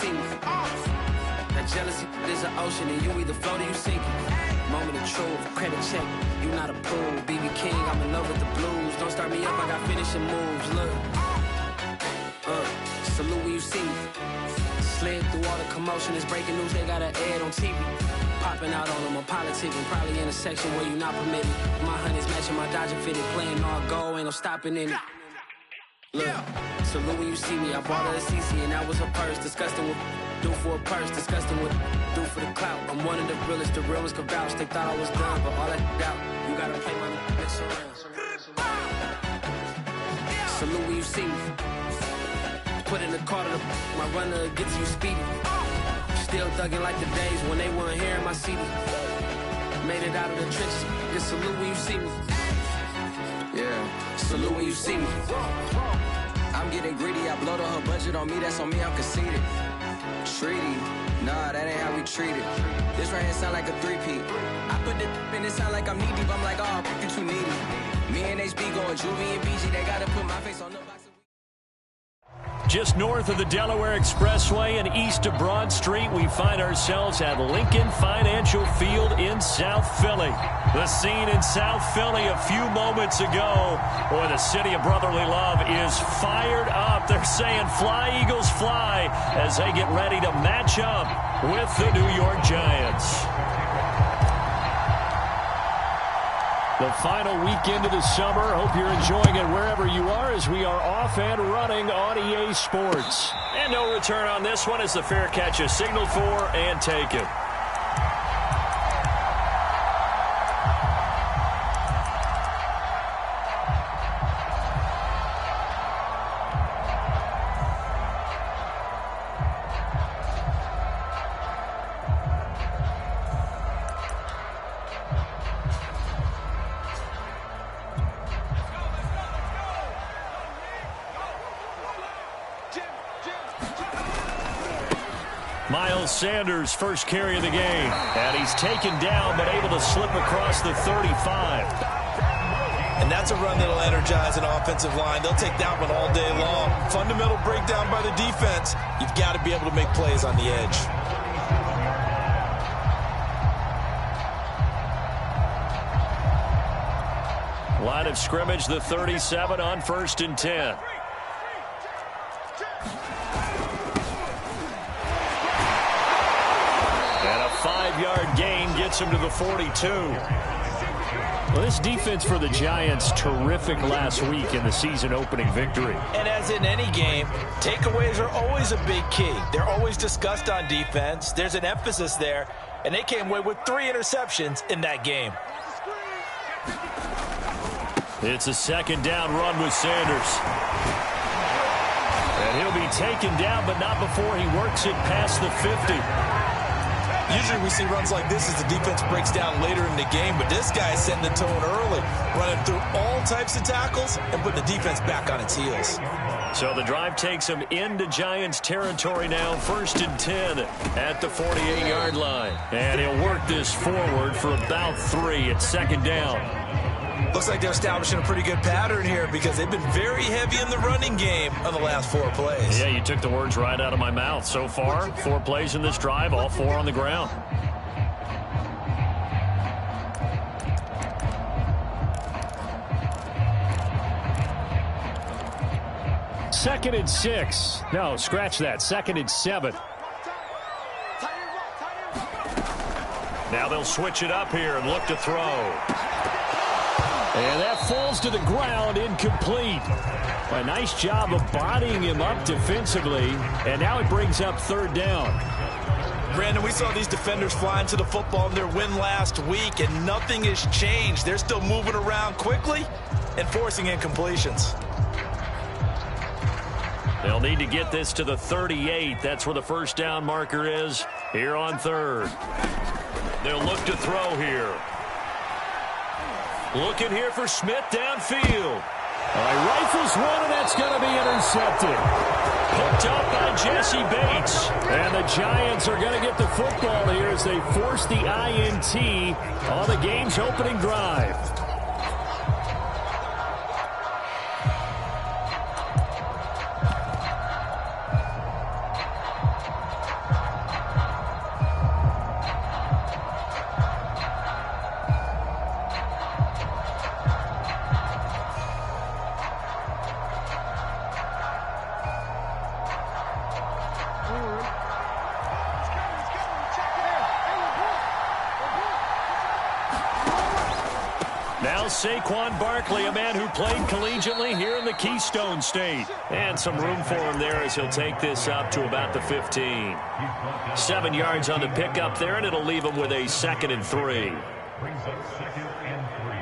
see me. That jealousy is an ocean, and you either float or you sink it. Moment of truth, credit check, you not approved. BB King, I'm in love with the blues. Don't start me up, I got finishing moves. Look, salute when you see me. Slid through all the commotion, it's breaking news, they got an ad on TV. Popping out on them, I'm politicking, probably in a section where you not permitted. My honey's matching my Dodger fitted, playing all gold, ain't no stopping in it. Look, salute when you see me, I bought her a CC and that was her purse. Disgusting with do for a purse, disgusting with do for the clout. I'm one of the realest can vouch. They thought I was done, but all that doubt, you gotta play my mix around. Salute when you see me. Put in the car to my runner gets you speedy. Still thugging like the days when they weren't here in my CD. Made it out of the trenches. Just salute when you see me. Yeah, salute when you see me. I'm getting greedy. I blowed up her budget on me. That's on me. I'm conceited. Treaty. Nah, that ain't how we treat it. This right here sound like a three-peat. I put the in it sound like I'm knee deep. I'm like, oh, you too needy. Me and HB going Juvie and BG. They gotta put my face on the box. Just north of the Delaware Expressway and east of Broad Street, we find ourselves at Lincoln Financial Field in South Philly. The scene in South Philly a few moments ago. Boy, the city of brotherly love is fired up. They're saying fly, Eagles, fly, as they get ready to match up with the New York Giants. The final weekend of the summer. Hope you're enjoying it wherever you are as we are off and running on EA Sports. And no return on this one as the fair catch is signaled for and taken. Miles Sanders, first carry of the game. And he's taken down, but able to slip across the 35. And that's a run that'll energize an offensive line. They'll take that one all day long. Fundamental breakdown by the defense. You've got to be able to make plays on the edge. Line of scrimmage, the 37 on 1st and 10. And a 5-yard gain gets him to the 42. Well, this defense for the Giants, terrific last week in the season-opening victory. And as in any game, takeaways are always a big key. They're always discussed on defense. There's an emphasis there, and they came away with 3 interceptions in that game. It's a second down run with Sanders. And he'll be taken down, but not before he works it past the 50. Usually we see runs like this as the defense breaks down later in the game, but this guy is setting the tone early, running through all types of tackles and putting the defense back on its heels. So the drive takes him into Giants territory now, 1st and 10 at the 48-yard line. And he'll work this forward for about 3 at second down. Looks like they're establishing a pretty good pattern here because they've been very heavy in the running game on the last 4 plays. Yeah, you took the words right out of my mouth. So far, 4 plays in this drive, all 4 on the ground. Second and 6. No, scratch that. 2nd and 7. Now they'll switch it up here and look to throw. And that falls to the ground, incomplete. A nice job of bodying him up defensively, and now it brings up 3rd down. Brandon, we saw these defenders flying to the football in their win last week, and nothing has changed. They're still moving around quickly and forcing incompletions. They'll need to get this to the 38. That's where the 1st down marker is here on 3rd. They'll look to throw here. Looking here for Smith downfield. Rifles one, and that's going to be intercepted. Picked up by Jesse Bates. And the Giants are going to get the football here as they force the INT on the game's opening drive. Now Saquon Barkley, a man who played collegiately here in the Keystone State. And some room for him there as he'll take this up to about the 15. 7 yards on the pickup there, and it'll leave him with a 2nd and 3. Brings up 2nd and 3.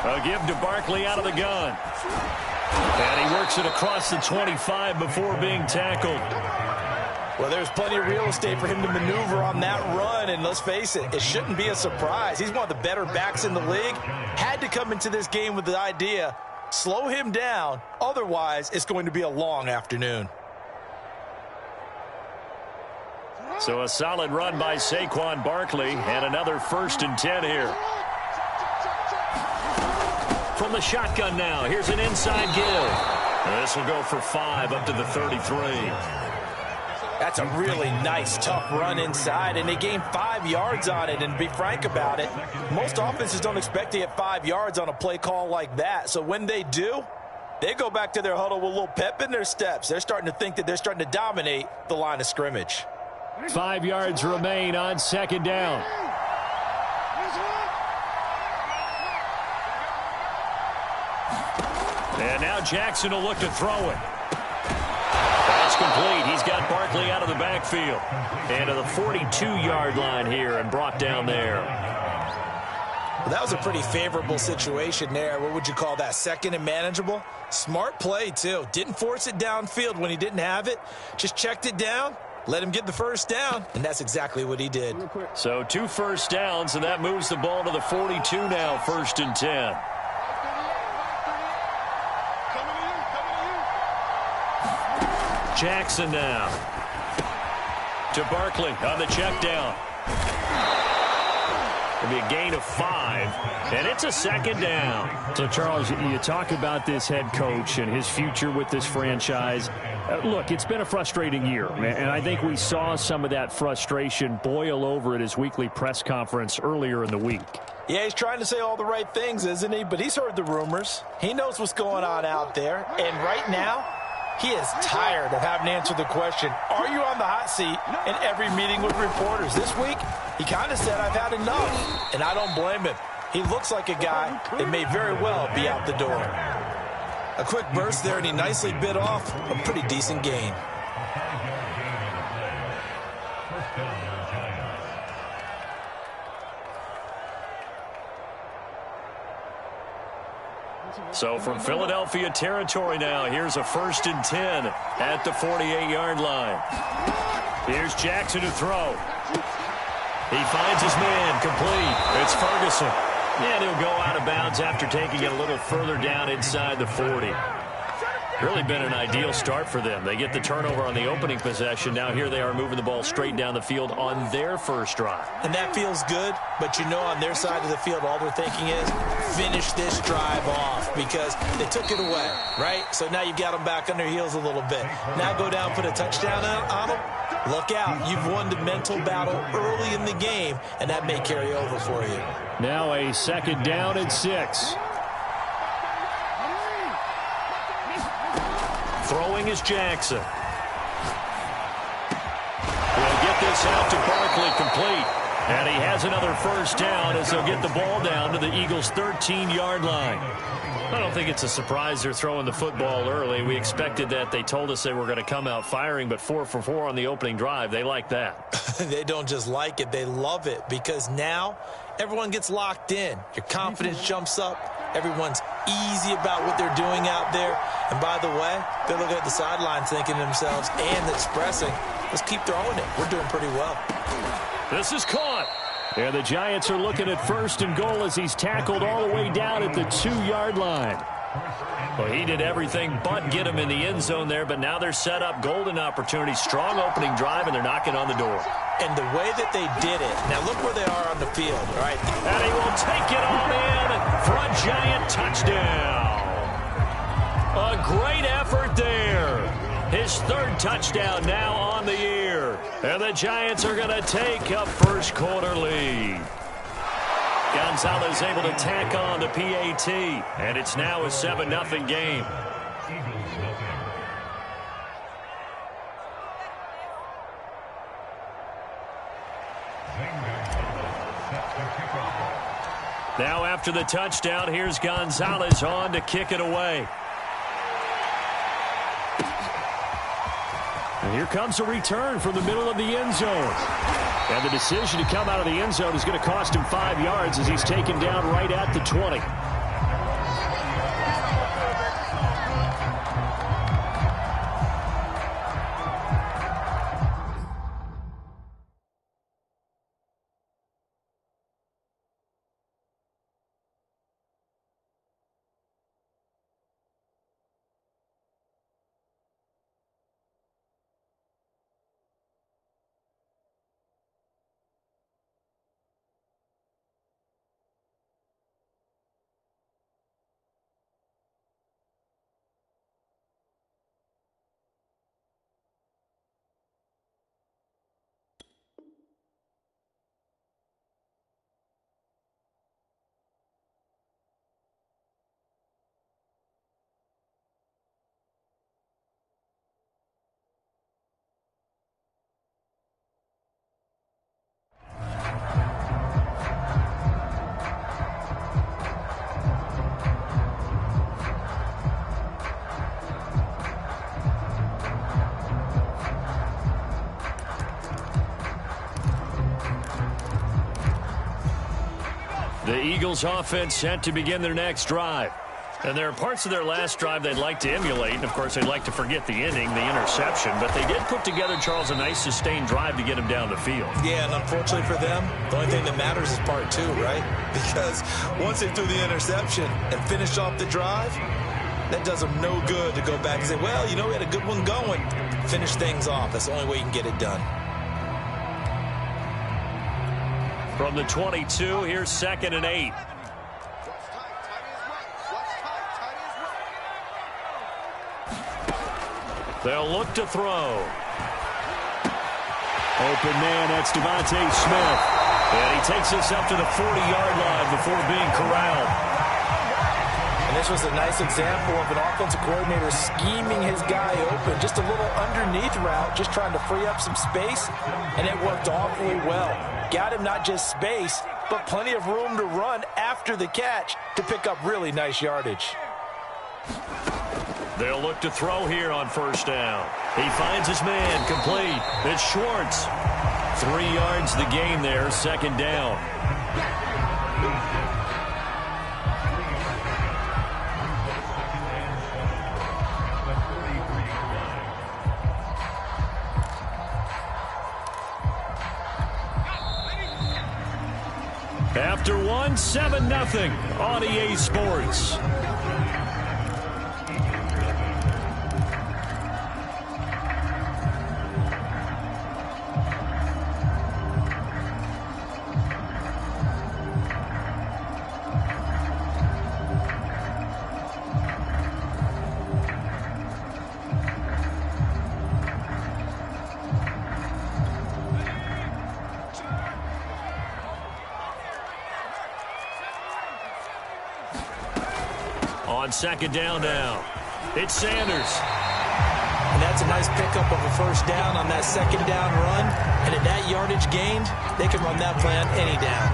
A give to Barkley out of the gun. And he works it across the 25 before being tackled. Well, there's plenty of real estate for him to maneuver on that run, and let's face it, it shouldn't be a surprise. He's one of the better backs in the league. Had to come into this game with the idea, slow him down, otherwise it's going to be a long afternoon. So a solid run by Saquon Barkley, and another 1st and 10 here. From the shotgun now, here's an inside give. This will go for 5 up to the 33. That's a really nice, tough run inside, and they gained 5 yards on it. And to be frank about it, most offenses don't expect to get 5 yards on a play call like that. So when they do, they go back to their huddle with a little pep in their steps. They're starting to think that they're starting to dominate the line of scrimmage. 5 yards remain on 2nd down. And now Jackson will look to throw it. That's complete. He's got Barkley out of the backfield. And to the 42-yard line here and brought down there. Well, that was a pretty favorable situation there. What would you call that? 2nd and manageable? Smart play, too. Didn't force it downfield when he didn't have it. Just checked it down, let him get the 1st down, and that's exactly what he did. So 2 first downs, and that moves the ball to the 42 now, 1st and 10. Jackson now to Barkley on the check down. It'll be a gain of 5, and it's a 2nd down. So, Charles, you talk about this head coach and his future with this franchise. Look, it's been a frustrating year, and I think we saw some of that frustration boil over at his weekly press conference earlier in the week. Yeah, he's trying to say all the right things, isn't he? But he's heard the rumors. He knows what's going on out there, and right now, he is tired of having to answer the question, are you on the hot seat, in every meeting with reporters. This week, he kind of said, I've had enough, and I don't blame him. He looks like a guy that may very well be out the door. A quick burst there, and he nicely bit off a pretty decent gain. So from Philadelphia territory now, here's a 1st and 10 at the 48-yard line. Here's Jackson to throw. He finds his man, complete. It's Ferguson. And he'll go out of bounds after taking it a little further down inside the 40. Really been an ideal start for them. They get the turnover on the opening possession. Now here they are moving the ball straight down the field on their first drive. And that feels good, but you know on their side of the field all they're thinking is finish this drive off because they took it away, right? So now you've got them back on their heels a little bit. Now go down, put a touchdown on them. Look out. You've won the mental battle early in the game, and that may carry over for you. Now a 2nd down and 6. Throwing is Jackson. We'll get this out to Barkley, complete. And he has another 1st down as they'll get the ball down to the Eagles' 13-yard line. I don't think it's a surprise they're throwing the football early. We expected that. They told us they were going to come out firing, but 4 for 4 on the opening drive. They like that. They don't just like it. They love it because now everyone gets locked in. Your confidence jumps up. Everyone's easy about what they're doing out there. And by the way, they're looking at the sidelines thinking to themselves and expressing, let's keep throwing it. We're doing pretty well. This is caught. And the Giants are looking at 1st and goal as he's tackled all the way down at the 2-yard line. Well, he did everything but get him in the end zone there, but now they're set up. Golden opportunity, strong opening drive, and they're knocking on the door. And the way that they did it, now look where they are on the field, right? And he will take it all in for a Giant touchdown. A great effort there. His his third touchdown now on the year. And the Giants are going to take a first-quarter lead. Gonzalez able to tack on the PAT, and it's now a 7-0 game. Now after the touchdown, here's Gonzalez on to kick it away. And here comes a return from the middle of the end zone. And the decision to come out of the end zone is going to cost him 5 yards as he's taken down right at the 20. The Eagles offense set to begin their next drive. And there are parts of their last drive they'd like to emulate. And, of course, they'd like to forget the inning, the interception. But they did put together, Charles, a nice sustained drive to get him down the field. Yeah, and unfortunately for them, the only thing that matters is part two, right? Because once they threw the interception and finished off the drive, that does them no good to go back and say, well, you know, we had a good one going. Finish things off. That's the only way you can get it done. From the 22, here's 2nd and 8. They'll look to throw. Open man, that's Devontae Smith. And he takes us up to the 40-yard line before being corralled. And this was a nice example of an offensive coordinator scheming his guy open. Just a little underneath route, just trying to free up some space, and it worked awfully well. Got him not just space, but plenty of room to run after the catch to pick up really nice yardage. They'll look to throw here on first down. He finds his man, complete. It's Schwartz. 3 yards the gain there, 2nd down. After one, 7-0 on EA Sports. On 2nd down now, it's Sanders. And that's a nice pickup of a first down on that 2nd down run. And at that yardage gained, they can run that play on any down.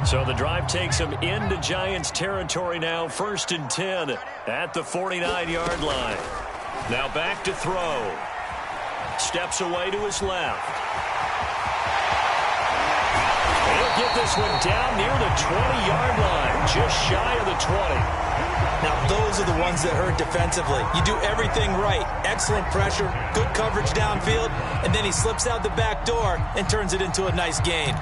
So the drive takes them into Giants territory now, 1st and 10 at the 49-yard line. Now back to throw. Steps away to his left. He'll get this one down near the 20-yard line, just shy of the 20. Now, those are the ones that hurt defensively. You do everything right. Excellent pressure, good coverage downfield, and then he slips out the back door and turns it into a nice gain.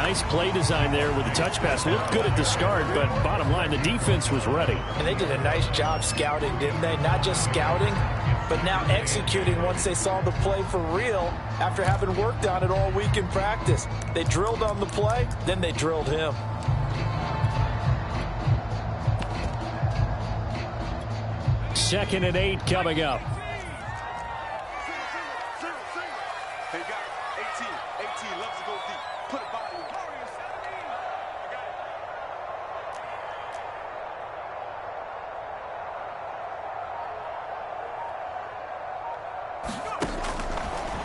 Nice play design there with the touch pass. Looked good at the start, but bottom line, the defense was ready. And they did a nice job scouting, didn't they? Not just scouting, but now executing once they saw the play for real after having worked on it all week in practice. They drilled on the play, then they drilled him. Second and 8 coming up. Hey, got 18 loves to go deep. Put it body.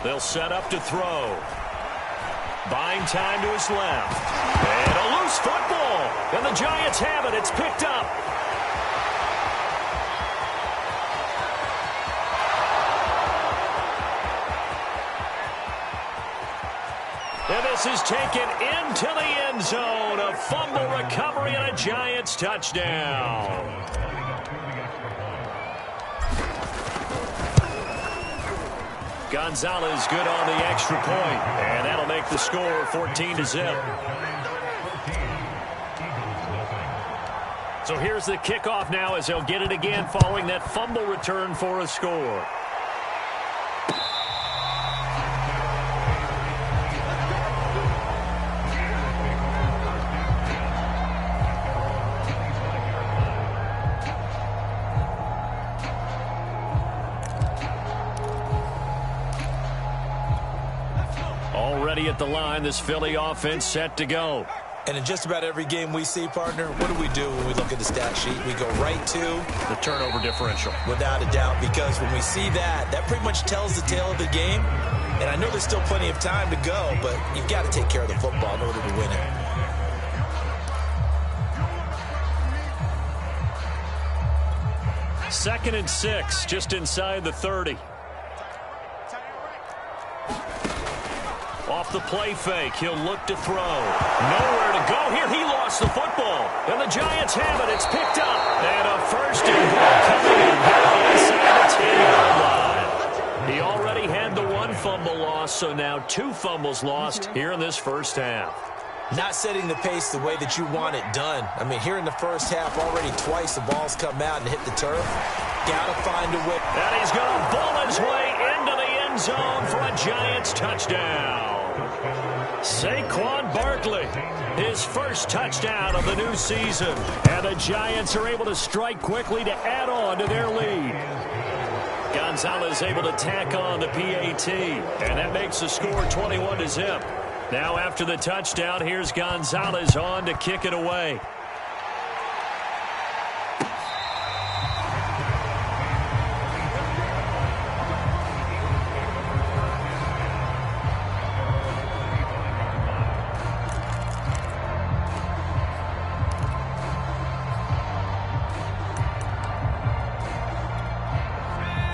They'll set up to throw. Buying time to his left. And a loose football. And the Giants have it. It's picked up. And this is taken into the end zone. A fumble recovery and a Giants touchdown. Gonzalez good on the extra point, and that'll make the score 14-0. So here's the kickoff now as they'll get it again following that fumble return for a score. Already at the line, this Philly offense set to go. And in just about every game we see, partner, what do when we look at the stat sheet? We go right to the turnover differential. Without a doubt, because when we see that, that pretty much tells the tale of the game. And I know there's still plenty of time to go, but you've got to take care of the football in order to win it. Second and 6, just inside the 30. Off the play fake, he'll look to throw. Nowhere to go here. He lost the football. And the Giants have it. It's picked up. And a first and goal coming in here inside the 10-yard line. He already had the one fumble loss, so now 2 fumbles lost here in this first half. Not setting the pace the way that you want it done. I mean, here in the first half, already twice the ball's come out and hit the turf. Got to find a way. And he's going to bull his way into the end zone for a Giants touchdown. Saquon Barkley, his first touchdown of the new season. And the Giants are able to strike quickly to add on to their lead. Gonzalez able to tack on the PAT. And that makes the score 21-0. Now after the touchdown, here's Gonzalez on to kick it away.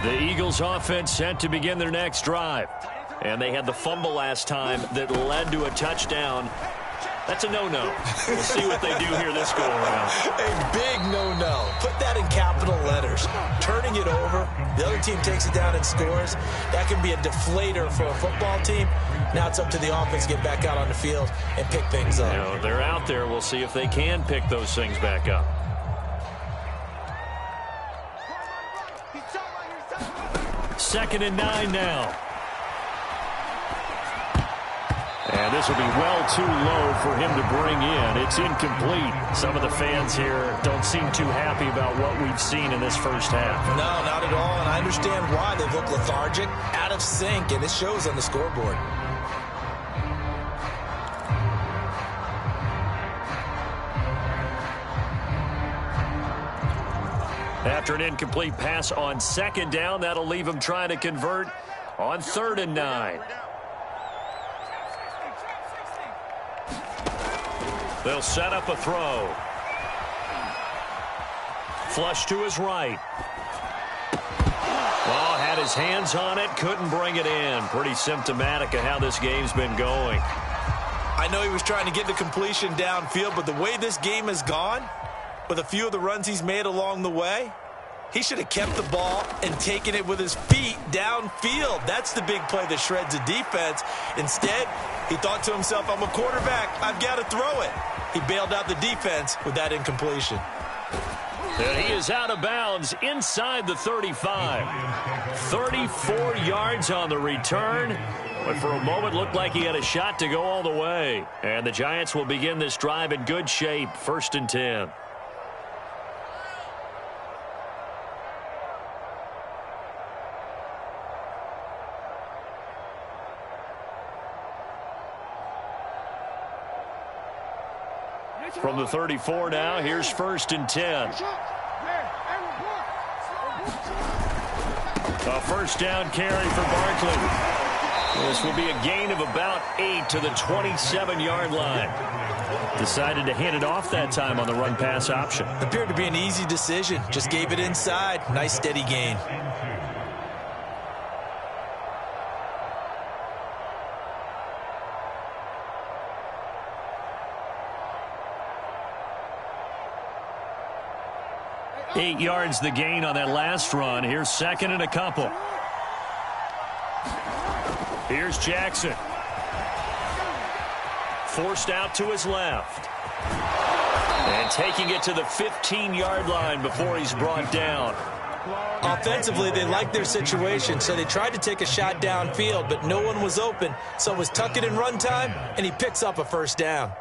The Eagles offense set to begin their next drive. And they had the fumble last time that led to a touchdown. That's a no-no. We'll see what they do here this go-around. A big no-no. Put that in capital letters. Turning it over, the other team takes it down and scores. That can be a deflator for a football team. Now it's up to the offense to get back out on the field and pick things up. You know, they're out there. We'll see if they can pick those things back up. Second and 9 now. And this will be well too low for him to bring in. It's incomplete. Some of the fans here don't seem too happy about what we've seen in this first half. No, not at all. And I understand why. They look lethargic, out of sync, and it shows on the scoreboard. After an incomplete pass on second down, that'll leave him trying to convert on 3rd and 9. They'll set up a throw. Flush to his right. Oh, had his hands on it, couldn't bring it in. Pretty symptomatic of how this game's been going. I know he was trying to get the completion downfield, but the way this game has gone, with a few of the runs he's made along the way, He should have kept the ball and taken it with his feet downfield. That's the big play that shreds the defense. Instead, he thought to himself, I'm a quarterback. I've got to throw it. He bailed out the defense with that incompletion. And he is out of bounds inside the 35. 34 yards on the return. But for a moment, looked like he had a shot to go all the way. And the Giants will begin this drive in good shape. 1st and 10. From the 34 now, here's 1st and 10. A first down carry for Barkley. This will be a gain of about 8 to the 27-yard line. Decided to hand it off that time on the run-pass option. Appeared to be an easy decision. Just gave it inside. Nice steady gain. Eight yards the gain on that last run. Here's 2nd and a couple. Here's Jackson. Forced out to his left. And taking it to the 15-yard line before he's brought down. Offensively, they liked their situation, so they tried to take a shot downfield, but no one was open. So it was tuck it in run time, and he picks up a first down.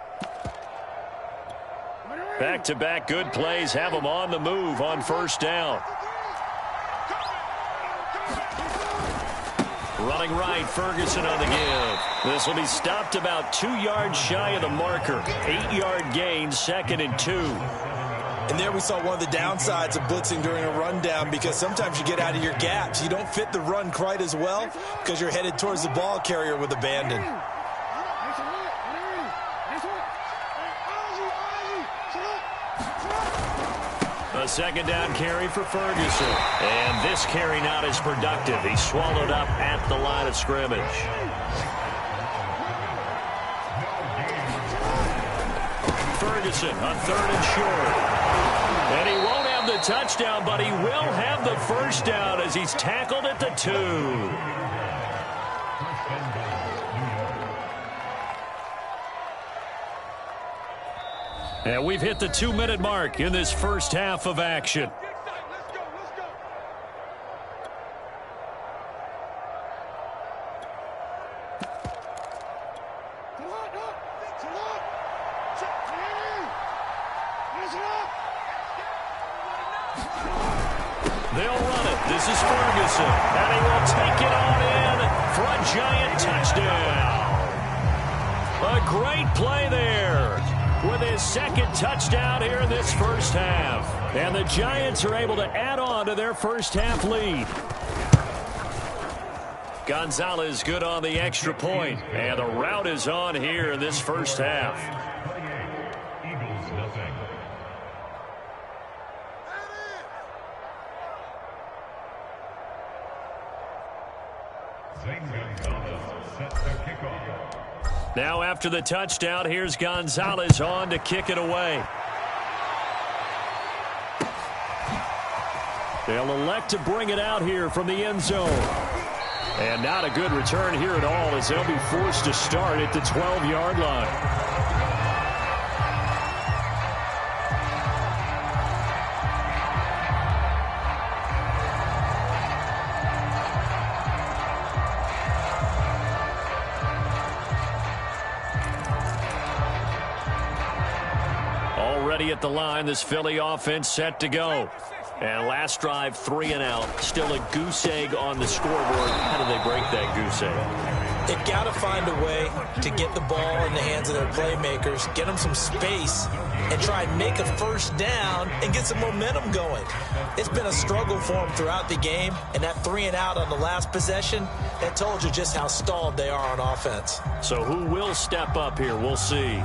Back-to-back good plays have him on the move on first down. Running right, Ferguson on the give. This will be stopped about 2 yards shy of the marker. 8-yard gain, 2nd and 2. And there we saw one of the downsides of blitzing during a rundown, because sometimes you get out of your gaps. You don't fit the run quite as well because you're headed towards the ball carrier with abandon. A second down carry for Ferguson. And this carry not as productive. He's swallowed up at the line of scrimmage. Ferguson on 3rd and short. And he won't have the touchdown, but he will have the first down as he's tackled at the 2. And we've hit the 2-minute mark in this first half of action. They'll run it. This is Ferguson. And he will take it on in for a Giant touchdown. A great play there, with his 2nd touchdown here in this first half. And the Giants are able to add on to their first half lead. Gonzalez good on the extra point. And the route is on here in this first half. Eagles nothing. Zane Gonzalez set the kickoff. Now after the touchdown, here's Gonzalez on to kick it away. They'll elect to bring it out here from the end zone. And not a good return here at all, as they'll be forced to start at the 12-yard line. Already at the line, this Philly offense set to go. And last drive, 3 and out. Still a goose egg on the scoreboard. How do they break that goose egg? They've got to find a way to get the ball in the hands of their playmakers, get them some space, and try and make a first down and get some momentum going. It's been a struggle for them throughout the game, and that 3 and out on the last possession, that told you just how stalled they are on offense. So who will step up here? We'll see.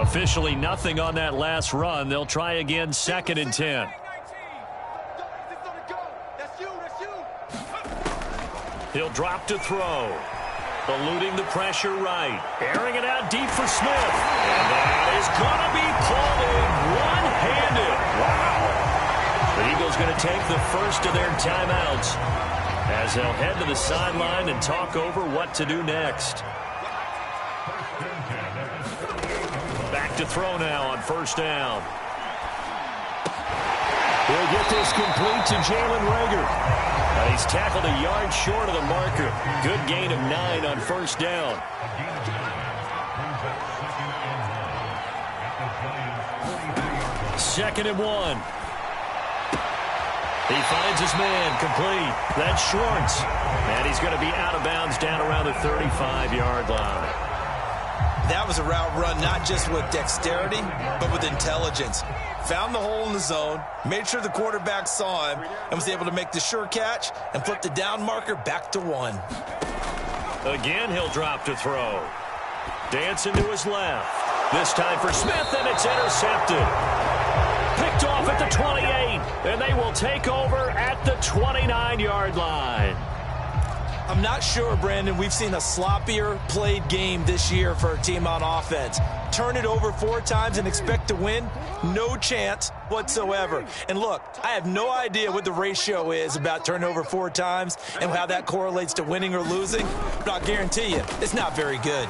Officially nothing on that last run. They'll try again, 2nd and 10. He'll drop to throw. Eluding the pressure right. Airing it out deep for Smith. And that is going to be pulled in one-handed. Wow. The Eagles going to take the first of their timeouts as they'll head to the sideline and talk over what to do next. Back to throw now on 1st down. He'll get this complete to Jalen Reagor. He's tackled a yard short of the marker. Good gain of 9 on 1st down. 2nd and 1. He finds his man, complete. That's Schwartz. And he's going to be out of bounds down around the 35-yard line. That was a route run not just with dexterity, but with intelligence. Found the hole in the zone, made sure the quarterback saw him, and was able to make the sure catch and flip the down marker back to 1. Again, he'll drop to throw. Dancing to his left. This time for Smith, and it's intercepted. Picked off at the 28, and they will take over at the 29-yard line. I'm not sure, Brandon, we've seen a sloppier played game this year for a team on offense. Turn it over 4 times and expect to win? No chance whatsoever. And look, I have no idea what the ratio is about turning over 4 times and how that correlates to winning or losing, but I'll guarantee you, it's not very good.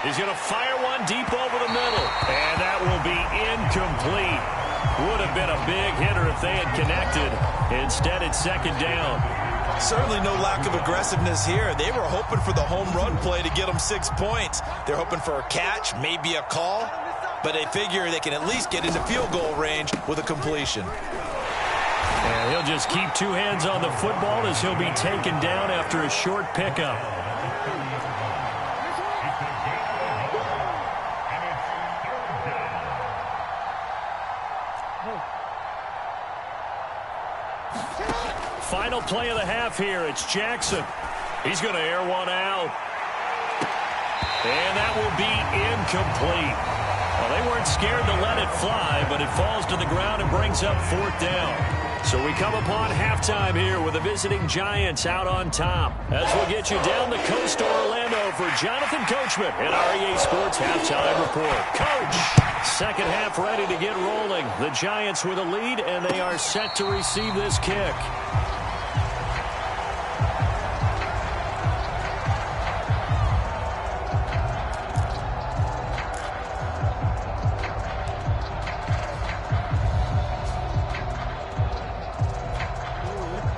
He's going to fire one deep over the middle, and that will be incomplete. Would have been a big hitter if they had connected. Instead, it's 2nd down. Certainly no lack of aggressiveness here. They were hoping for the home run play to get them 6 points. They're hoping for a catch, maybe a call, but they figure they can at least get into field goal range with a completion. And he'll just keep 2 hands on the football as he'll be taken down after a short pickup. Final play of the half here. It's Jackson. He's going to air one out. And that will be incomplete. Well, they weren't scared to let it fly, but it falls to the ground and brings up 4th down. So we come upon halftime here with the visiting Giants out on top. As we'll get you down the coast to Orlando for Jonathan Coachman at our EA Sports Halftime Report. Coach, 2nd half ready to get rolling. The Giants with a lead, and they are set to receive this kick.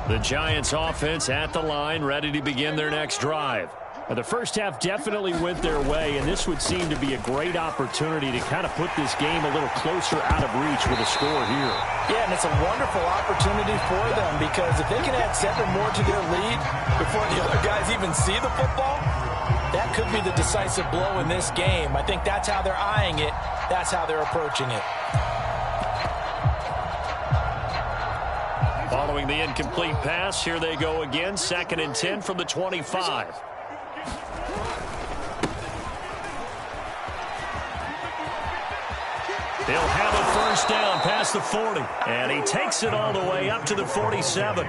The Giants offense at the line, ready to begin their next drive. The first half definitely went their way, and this would seem to be a great opportunity to kind of put this game a little closer out of reach with a score here. Yeah, and it's a wonderful opportunity for them because if they can add 7 more to their lead before the other guys even see the football, that could be the decisive blow in this game. I think that's how they're eyeing it. That's how they're approaching it. Following the incomplete pass, here they go again. 2nd and 10 from the 25. They'll have a 1st down past the 40. And he takes it all the way up to the 47.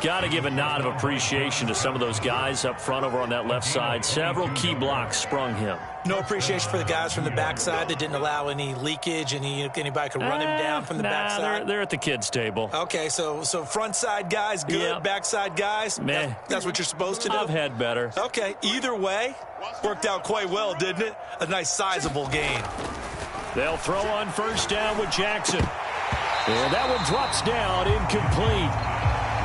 Got to give a nod of appreciation to some of those guys up front over on that left side. Several key blocks sprung him. No appreciation for the guys from the backside that didn't allow any leakage, and anybody could run him down from the backside. They're at the kids' table. Okay, so front side guys good, yeah. Backside guys, meh. That's what you're supposed to do? I've had better. Okay, either way, worked out quite well, didn't it? A nice sizable gain. They'll throw on 1st down with Jackson. And that one drops down, incomplete.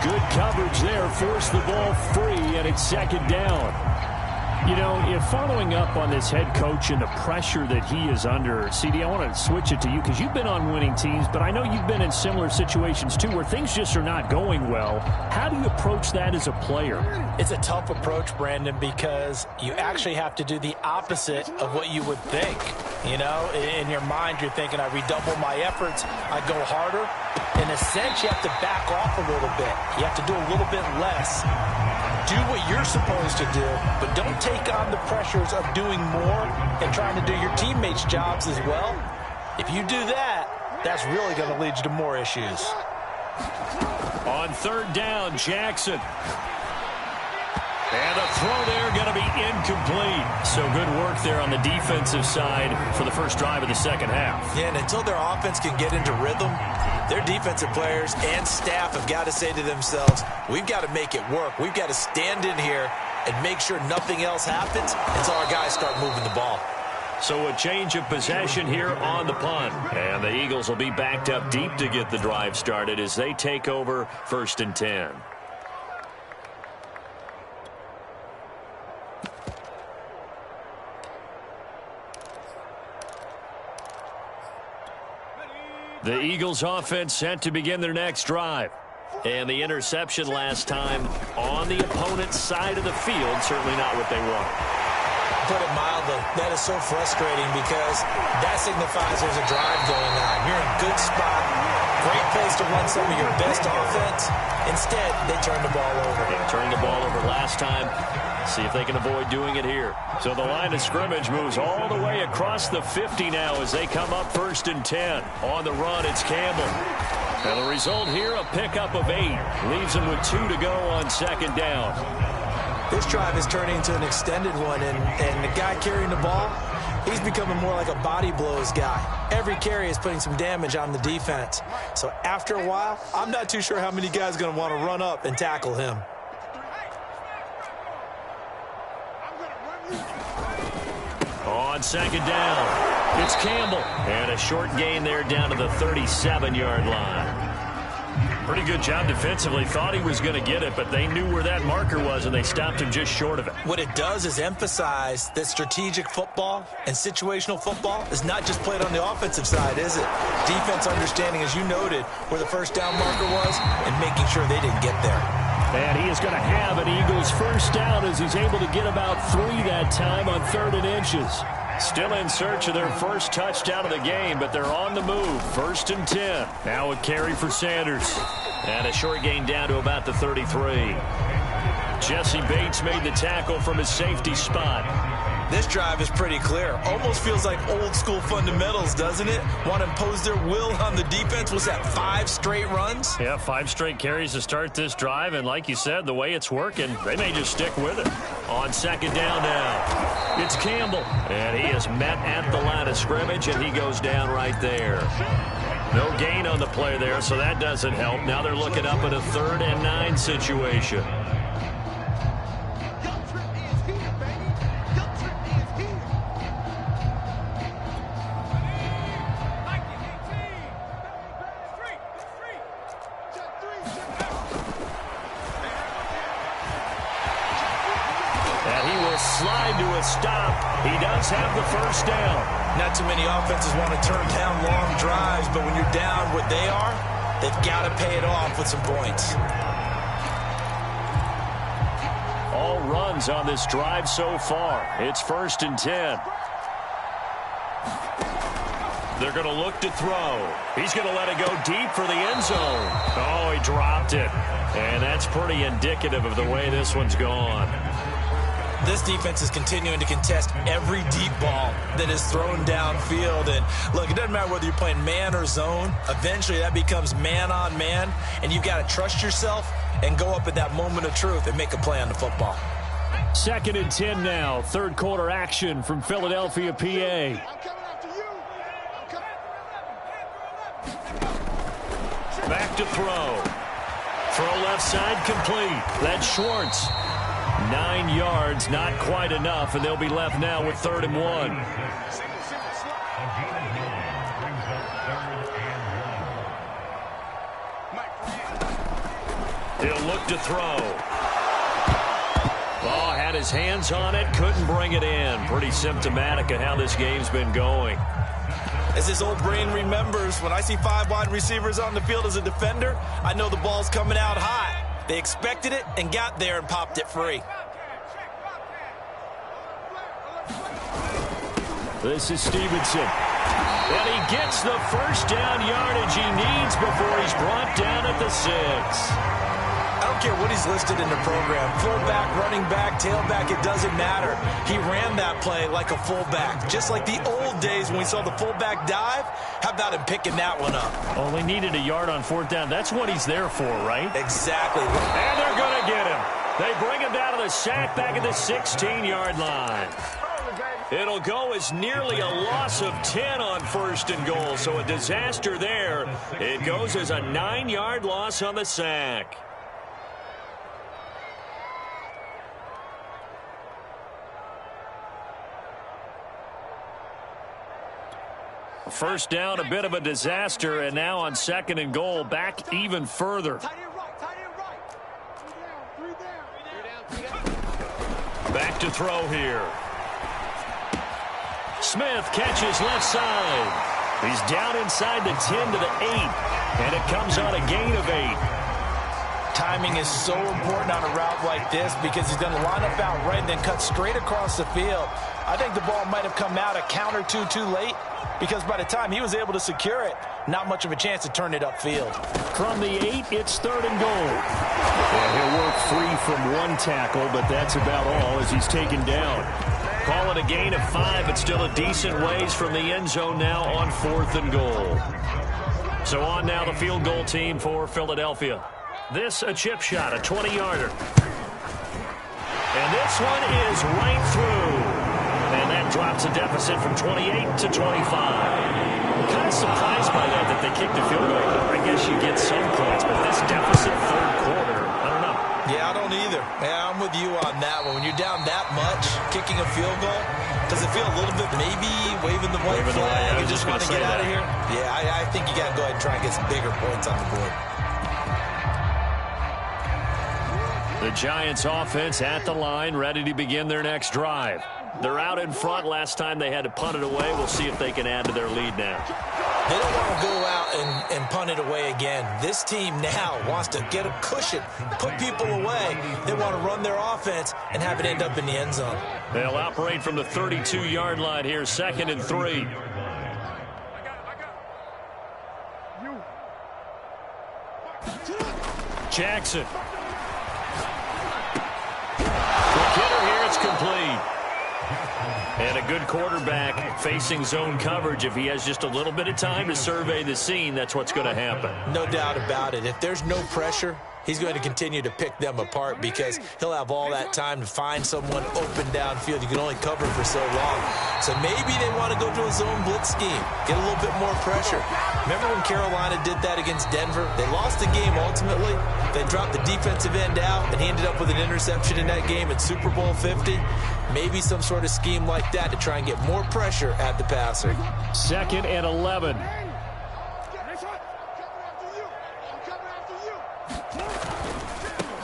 Good coverage there, forced the ball free, and it's 2nd down. You know, if following up on this head coach and the pressure that he is under, CD, I want to switch it to you because you've been on winning teams, but I know you've been in similar situations too where things just are not going well. How do you approach that as a player? It's a tough approach, Brandon, because you actually have to do the opposite of what you would think. You know, in your mind, you're thinking, I redouble my efforts, I go harder. In a sense, you have to back off a little bit. You have to do a little bit less. do what you're supposed to do, but don't take on the pressures of doing more and trying to do your teammates' jobs as well. If you do that, that's really going to lead you to more issues. On third down, Jackson. And a throw there going to be incomplete. So good work there on the defensive side for the first drive of the second half. Yeah, and until their offense can get into rhythm, their defensive players and staff have got to say to themselves, we've got to make it work. We've got to stand in here and make sure nothing else happens until our guys start moving the ball. So a change of possession here on the punt. And the Eagles will be backed up deep to get the drive started as they take over 1st and 10. The Eagles offense set to begin their next drive. And the interception last time on the opponent's side of the field, certainly not what they wanted. Put it mildly, that is so frustrating because that signifies there's a drive going on. You're in a good spot, great place to run some of your best offense. Instead, they turned the ball over. They turned the ball over last time. See if they can avoid doing it here. So the line of scrimmage moves all the way across the 50 now as they come up 1st and 10. On the run, it's Campbell. And the result here, a pickup of 8. Leaves them with 2 to go on 2nd down. This drive is turning into an extended one, and the guy carrying the ball, he's becoming more like a body blows guy. Every carry is putting some damage on the defense. So after a while, I'm not too sure how many guys are going to want to run up and tackle him. On 2nd down, it's Campbell. And a short gain there down to the 37-yard line. Pretty good job defensively. Thought he was going to get it, but they knew where that marker was, and they stopped him just short of it. What it does is emphasize that strategic football and situational football is not just played on the offensive side, is it? Defense understanding, as you noted, where the first down marker was and making sure they didn't get there. And he is going to have an Eagles first down as he's able to get about 3 that time on 3rd and inches. Still in search of their first touchdown of the game, but they're on the move. 1st and 10. Now a carry for Sanders. And a short gain down to about the 33. Jesse Bates made the tackle from his safety spot. This drive is pretty clear. Almost feels like old school fundamentals, doesn't it? Want to impose their will on the defense. Was that 5 straight runs? Yeah, 5 straight carries to start this drive. And like you said, the way it's working, they may just stick with it. On 2nd down now, it's Campbell. And he is met at the line of scrimmage, and he goes down right there. No gain on the play there, so that doesn't help. Now they're looking up at a 3rd and 9 situation. Slide to a stop. He does have the first down. Not too many offenses want to turn down long drives, but when you're down what they are, they've got to pay it off with some points. All runs on this drive so far. It's 1st and 10. They're going to look to throw. He's going to let it go deep for the end zone. Oh, he dropped it. And that's pretty indicative of the way this one's gone. This defense is continuing to contest every deep ball that is thrown downfield. And look, it doesn't matter whether you're playing man or zone. Eventually, that becomes man on man. And you've got to trust yourself and go up at that moment of truth and make a play on the football. 2nd and 10 now. 3rd quarter action from Philadelphia, PA. Back to throw. Throw left side complete. That's Schwartz. 9 yards, not quite enough, and they'll be left now with 3rd and 1. He'll look to throw. Oh, had his hands on it, couldn't bring it in. Pretty symptomatic of how this game's been going. As his old brain remembers, when I see 5 wide receivers on the field as a defender, I know the ball's coming out hot. They expected it and got there and popped it free. This is Stevenson. And he gets the first down yardage he needs before he's brought down at the 6. I don't don't care what he's listed in the program. Fullback, running back, tailback, it doesn't matter. He ran that play like a fullback. Just like the old days when we saw the fullback dive. How about him picking that one up? Only needed a yard on 4th down. That's what he's there for, right? Exactly. And they're going to get him. They bring him down to the sack back at the 16-yard line. It'll go as nearly a loss of 10 on 1st and goal, so a disaster there. It goes as a 9-yard loss on the sack. First down, a bit of a disaster, and now on 2nd and goal, back even further. Back to throw here. Smith catches left side. He's down inside the 10 to the 8, and it comes on a gain of 8. Timing is so important on a route like this because he's going to line up out right and then cut straight across the field. I think the ball might have come out a count or two too late because by the time he was able to secure it, not much of a chance to turn it upfield. From the 8, it's 3rd and goal. And he'll work free from one tackle, but that's about all as he's taken down. Call it a gain of 5, but still a decent ways from the end zone now on 4th and goal. So on now the field goal team for Philadelphia. This a chip shot, a 20-yarder. And this one is right through. And that drops a deficit from 28 to 25. I'm kind of surprised by that they kicked a field goal. I guess you get some points, but this deficit 3rd quarter, I don't know. Yeah, I don't either. Yeah, I'm with you on that one. When you're down that much, kicking a field goal, does it feel a little bit maybe waving the white flag and just want to get out of here? Yeah, I think you got to go ahead and try and get some bigger points on the board. The Giants offense at the line, ready to begin their next drive. They're out in front. Last time they had to punt it away. We'll see if they can add to their lead now. They don't want to go out and punt it away again. This team now wants to get a cushion, put people away. They want to run their offense and have it end up in the end zone. They'll operate from the 32-yard line here, 2nd and 3. Jackson. Quick hitter here, it's complete. And a good quarterback facing zone coverage. If he has just a little bit of time to survey the scene, that's what's going to happen. No doubt about it. If there's no pressure, he's going to continue to pick them apart because he'll have all that time to find someone open downfield. You can only cover for so long. So maybe they want to go to a zone blitz scheme, get a little bit more pressure. Remember when Carolina did that against Denver? They lost the game ultimately. They dropped the defensive end out, and he ended up with an interception in that game in Super Bowl 50. Maybe some sort of scheme like that to try and get more pressure at the passer. 2nd and 11.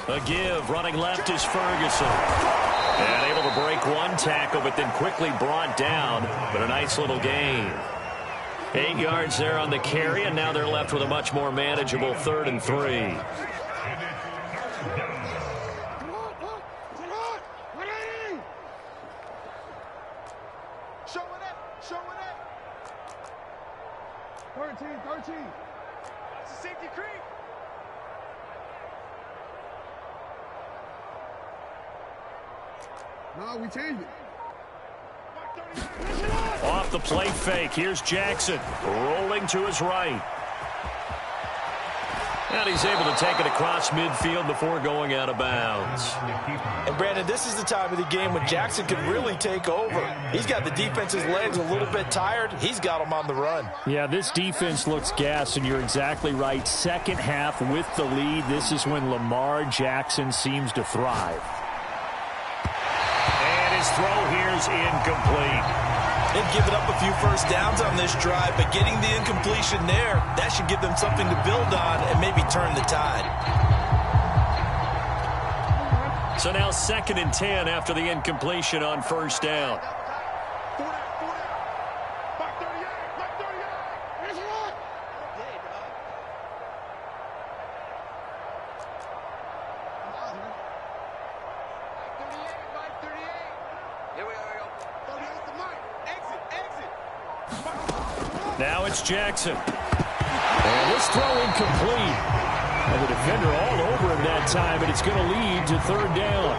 A give, running left is Ferguson. And able to break one tackle, but then quickly brought down. But a nice little gain. 8 yards there on the carry, and now they're left with a much more manageable 3rd and 3. No, we changed it. Off the play fake, here's Jackson rolling to his right. And he's able to take it across midfield before going out of bounds. And Brandon, this is the time of the game when Jackson could really take over. He's got the defense's legs a little bit tired. He's got them on the run. Yeah, this defense looks gassed, and you're exactly right. Second half with the lead, this is when Lamar Jackson seems to thrive. And his throw here's incomplete. They've given up a few first downs on this drive, but getting the incompletion there, that should give them something to build on and maybe turn the tide. So now 2nd and 10 after the incompletion on first down. Now it's Jackson. And this throw incomplete. And the defender all over him that time, and it's going to lead to third down.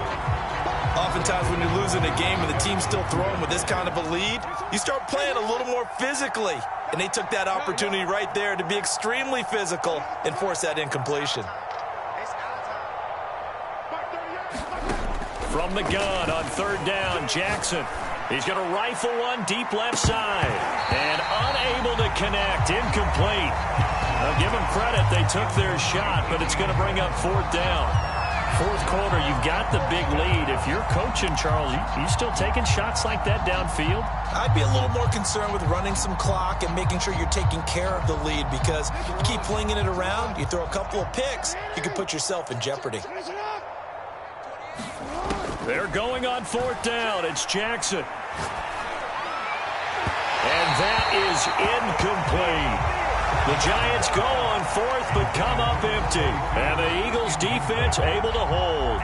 Oftentimes when you're losing a game and the team's still throwing with this kind of a lead, you start playing a little more physically. And they took that opportunity right there to be extremely physical and force that incompletion. From the gun on third down, Jackson. He's going to rifle one deep left side. And unable to connect, incomplete. Now give them credit, they took their shot, but it's going to bring up fourth down. Fourth quarter, you've got the big lead. If you're coaching, Charles, you still taking shots like that downfield? I'd be a little more concerned with running some clock and making sure you're taking care of the lead, because you keep flinging it around, you throw a couple of picks, you can put yourself in jeopardy. They're going on fourth down. It's Jackson. And that is incomplete. The Giants go on fourth, but come up empty. And the Eagles defense able to hold.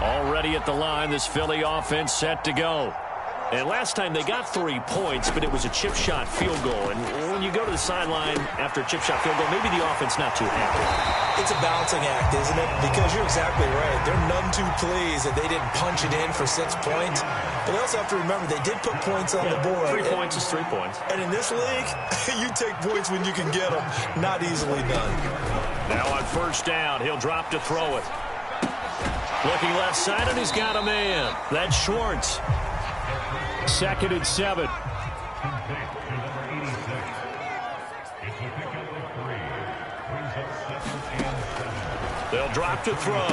Already at the line, this Philly offense set to go. And last time they got 3 points, but it was a chip shot field goal. And when you go to the sideline after a chip shot field goal, maybe the offense not too happy. It's a balancing act, isn't it? Because you're exactly right. They're none too pleased that they didn't punch it in for 6 points. But they also have to remember they did put points on the board. 3 points is 3 points. And in this league, you take points when you can get them. Not easily done. Now on first down, he'll drop to throw it. Looking left side, and he's got a man. That's Schwartz. 2nd and 7. They'll drop to throw.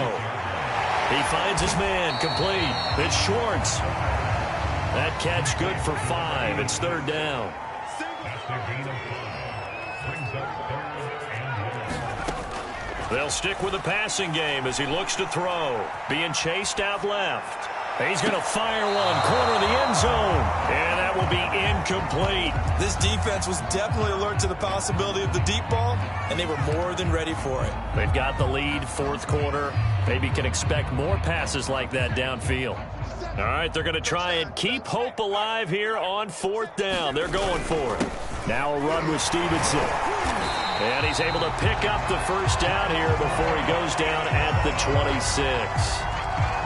He finds his man, complete. It's Schwartz. That catch good for 5. It's third down. They'll stick with the passing game as he looks to throw. Being chased out left. He's going to fire one, corner of the end zone, and that will be incomplete. This defense was definitely alert to the possibility of the deep ball, and they were more than ready for it. They've got the lead, fourth quarter. Maybe can expect more passes like that downfield. All right, they're going to try and keep hope alive here on fourth down. They're going for it. Now a run with Stevenson. And he's able to pick up the first down here before he goes down at the 26.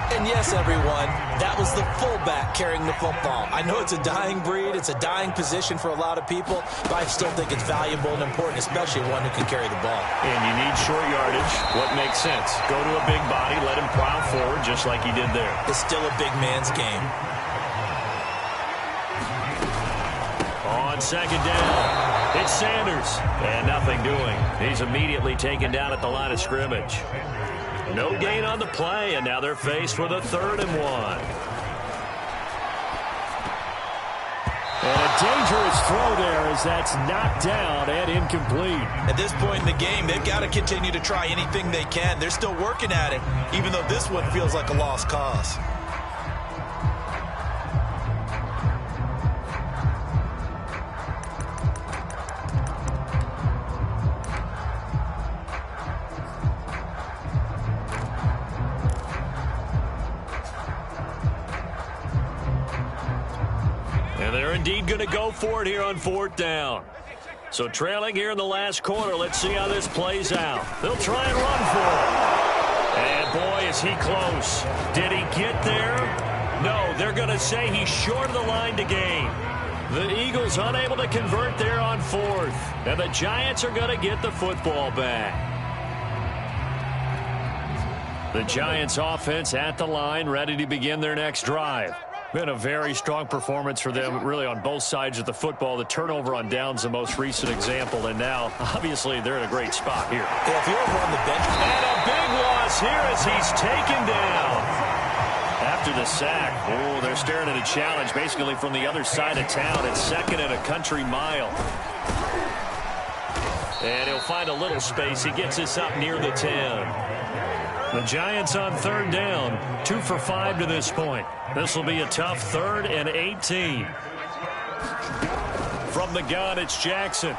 And yes, everyone, that was the fullback carrying the football. I know it's a dying breed, it's a dying position for a lot of people, but I still think it's valuable and important, especially one who can carry the ball. And you need short yardage. What makes sense? Go to a big body, let him plow forward just like he did there. It's still a big man's game. On second down, it's Sanders. And nothing doing. He's immediately taken down at the line of scrimmage. No gain on the play, and now they're faced with a 3rd and 1. And a dangerous throw there as that's knocked down and incomplete. At this point in the game, they've got to continue to try anything they can. They're still working at it, even though this one feels like a lost cause. Indeed going to go for it here on fourth down. So trailing here in the last quarter. Let's see how this plays out. They'll try and run for it. And boy, is he close. Did he get there? No, they're going to say he's short of the line to gain. The Eagles unable to convert there on fourth. And the Giants are going to get the football back. The Giants offense at the line, ready to begin their next drive. Been a very strong performance for them, really, on both sides of the football. The turnover on downs, the most recent example, and now, obviously, they're in a great spot here. Yeah, if you're over on the bench. And a big loss here as he's taken down. After the sack, oh, they're staring at a challenge, basically from the other side of town. It's 2nd and a country mile. And he'll find a little space. He gets this up near the 10. The Giants on 3rd down, 2 for 5 to this point. This will be a tough 3rd and 18. From the gun, it's Jackson.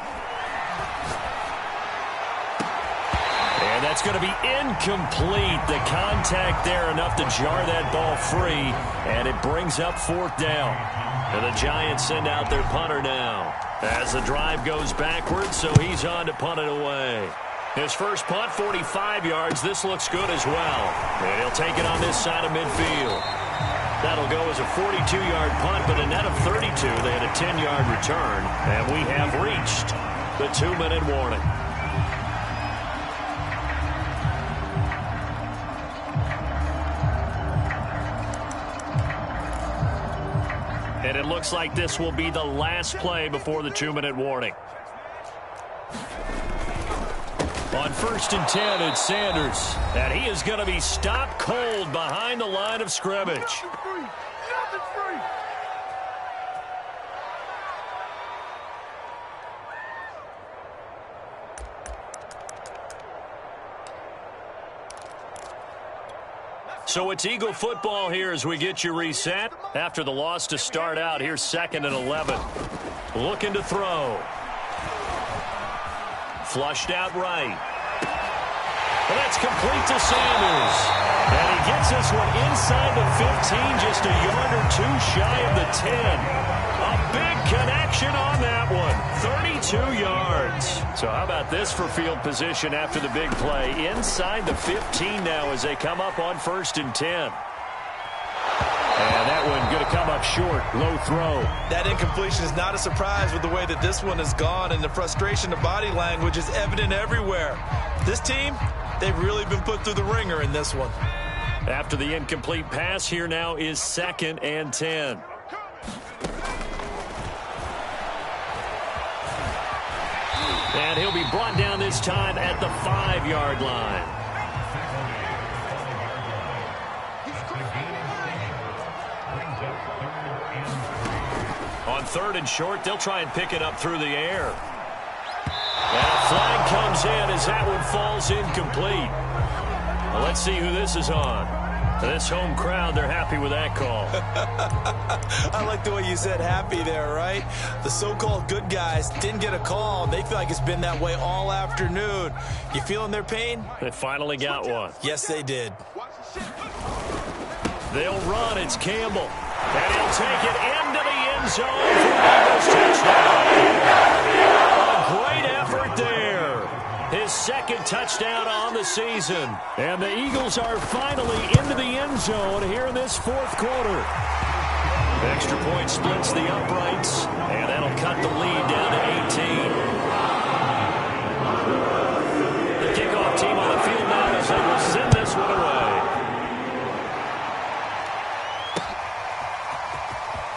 And And that's going to be incomplete. The contact there enough to jar that ball free, and it brings up 4th down. And the Giants send out their punter now as the drive goes backwards, so he's on to punt it away. His first punt, 45 yards. This looks good as well. And he'll take it on this side of midfield. That'll go as a 42-yard punt, but a net of 32. They had a 10-yard return, and we have reached the 2-minute warning. And it looks like this will be the last play before the 2-minute warning. On 1st and 10, it's Sanders. And he is going to be stopped cold behind the line of scrimmage. So it's Eagle football here as we get you reset. After the loss to start out, here's 2nd and 11. Looking to throw. Flushed out right. Well, that's complete to Sanders. And he gets this one inside the 15, just a yard or two shy of the 10. A big connection on that one. 32 yards. So how about this for field position after the big play? Inside the 15 now as they come up on 1st and 10. And that one going to come up short. Low throw. That incompletion is not a surprise with the way that this one has gone, and the frustration of body language is evident everywhere. This team, they've really been put through the ringer in this one. After the incomplete pass, here now is 2nd and 10. And he'll be brought down this time at the 5-yard line. On 3rd and short, they'll try and pick it up through the air. And a flag comes in as that one falls incomplete. Well, let's see who this is on. This home crowd, they're happy with that call. I like the way you said happy there, right? The so-called good guys didn't get a call, and they feel like it's been that way all afternoon. You feeling their pain? They finally got one. Yes, they did. They'll run. It's Campbell. And he'll take it into the end zone for Eagles touchdown. A great effort there. His 2nd touchdown on the season. And the Eagles are finally into the end zone here in this 4th quarter. Extra point splits the uprights, and that'll cut the lead down to 18. The kickoff team on the field now as they will send this one away.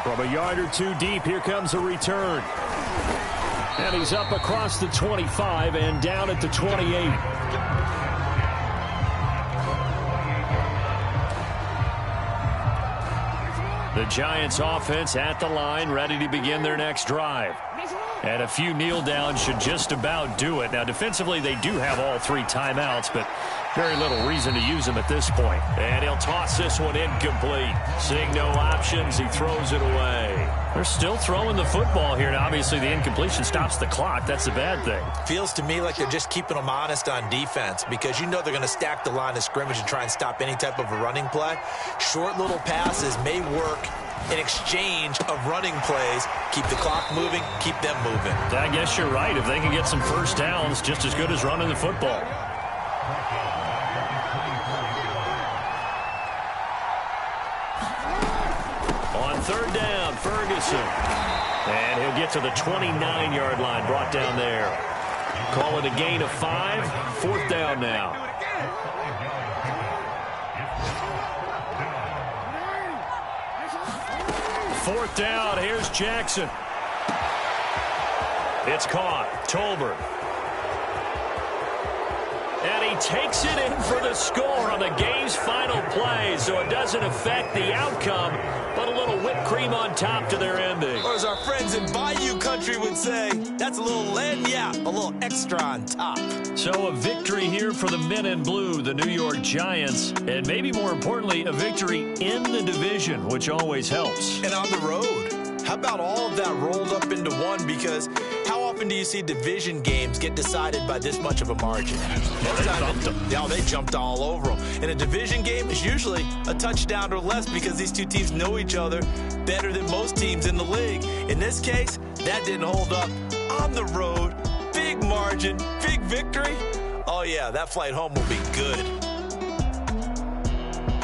From a yard or two deep, here comes a return. And he's up across the 25 and down at the 28. The Giants offense at the line, ready to begin their next drive. And a few kneel downs should just about do it. Now, defensively, they do have all 3 timeouts, but very little reason to use them at this point. And he'll toss this one incomplete. Seeing no options, he throws it away. They're still throwing the football here. Now, obviously, the incompletion stops the clock. That's the bad thing. Feels to me like they're just keeping them honest on defense, because you know they're going to stack the line of scrimmage and try and stop any type of a running play. Short little passes may work in exchange of running plays. Keep the clock moving, keep them moving. I guess you're right. If they can get some first downs, just as good as running the football. On 3rd down, Ferguson. And he'll get to the 29-yard line, brought down there. Call it a gain of 5. 4th down now. Fourth down, here's Jackson. It's caught. Tolbert. And he takes it in for the score on the game's final play, so it doesn't affect the outcome, but a little whipped cream on top to their ending. Or as our friends in Bayou Country would say, that's a little a little extra on top. So a victory here for the men in blue, the New York Giants, and maybe more importantly, a victory in the division, which always helps. And on the road. How about all of that rolled up into one? Because how often often do you see division games get decided by this much of a margin? They jumped all over them. And a division game is usually a touchdown or less because these two teams know each other better than most teams in the league. In this case, that didn't hold up. On the road, big margin, big victory. Oh, yeah, that flight home will be good.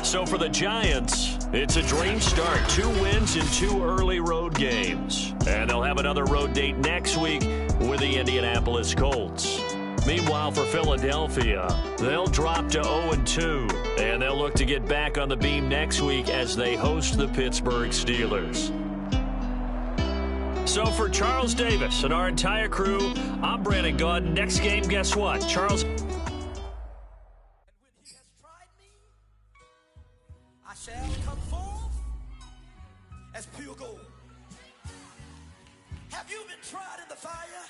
So for the Giants, it's a dream start. 2 wins in 2 early road games. And they'll have another road date next week with the Indianapolis Colts. Meanwhile, for Philadelphia, they'll drop to 0-2. And they'll look to get back on the beam next week as they host the Pittsburgh Steelers. So for Charles Davis and our entire crew, I'm Brandon Gaud. Next game, guess what? Charles... shall come forth as pure gold. Have you been tried in the fire?